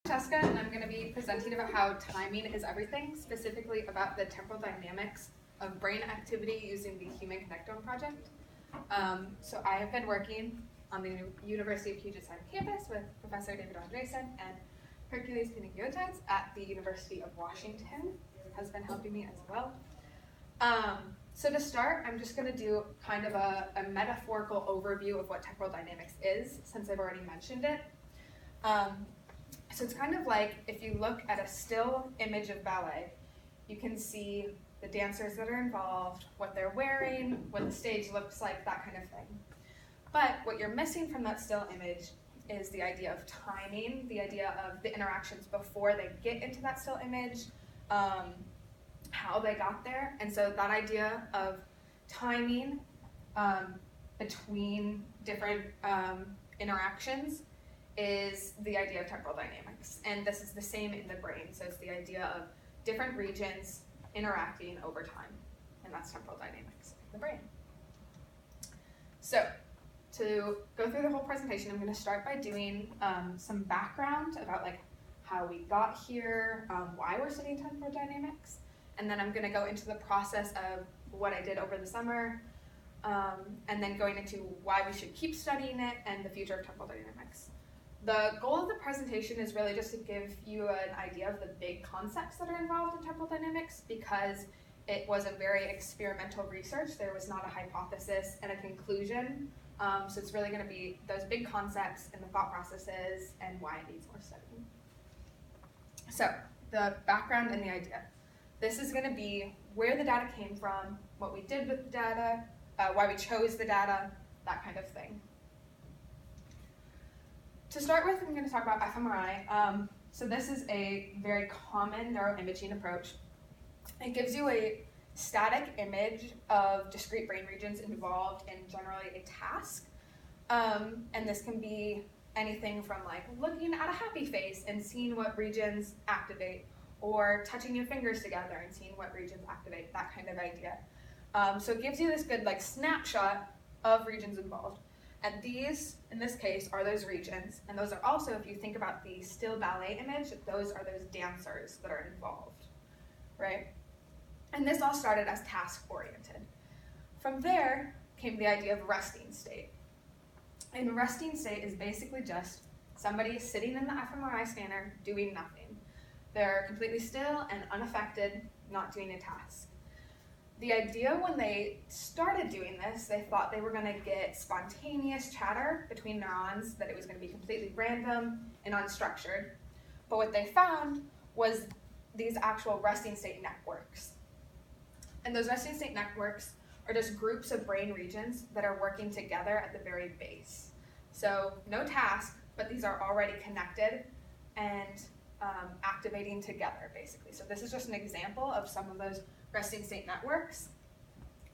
Jessica, and I'm going to be presenting about how timing is everything, specifically about the temporal dynamics of brain activity using the Human Connectome Project. So I have been working on the University of Puget Sound campus with Professor David Andresen and Hercules Pinagiotis at the University of Washington, who has been helping me as well. So to start, I'm just going to do kind of a metaphorical overview of what temporal dynamics is, since I've already mentioned it. So it's kind of like if you look at a still image of ballet, you can see the dancers that are involved, what they're wearing, what the stage looks like, that kind of thing. But what you're missing from that still image is the idea of timing, the idea of the interactions before they get into that still image, how they got there. And so that idea of timing between different interactions is the idea of temporal dynamics. And this is the same in the brain. So it's the idea of different regions interacting over time. And that's temporal dynamics in the brain. So to go through the whole presentation, I'm going to start by doing some background about like how we got here, why we're studying temporal dynamics, and then I'm going to go into the process of what I did over the summer, and then going into why we should keep studying it and the future of temporal dynamics. The goal of the presentation is really just to give you an idea of the big concepts that are involved in temporal dynamics, because it was a very experimental research. There was not a hypothesis and a conclusion. So it's really going to be those big concepts and the thought processes and why it needs more studying. So the background and the idea. This is going to be where the data came from, what we did with the data, why we chose the data, that kind of thing. To start with, I'm going to talk about fMRI. So this is a very common neuroimaging approach. It gives you a static image of discrete brain regions involved in generally a task. And this can be anything from like looking at a happy face and seeing what regions activate, or touching your fingers together and seeing what regions activate, that kind of idea. So it gives you this good like snapshot of regions involved. And these, in this case, are those regions. And those are also, if you think about the still ballet image, those are those dancers that are involved, right? And this all started as task-oriented. From there came the idea of resting state. And resting state is basically just somebody sitting in the fMRI scanner doing nothing. They're completely still and unaffected, not doing a task. The idea when they started doing this, they thought they were going to get spontaneous chatter between neurons, that it was going to be completely random and unstructured. But what they found was these actual resting state networks. And those resting state networks are just groups of brain regions that are working together at the very base. So no task, but these are already connected and activating together, basically. So this is just an example of some of those resting state networks.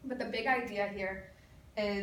But the big idea here is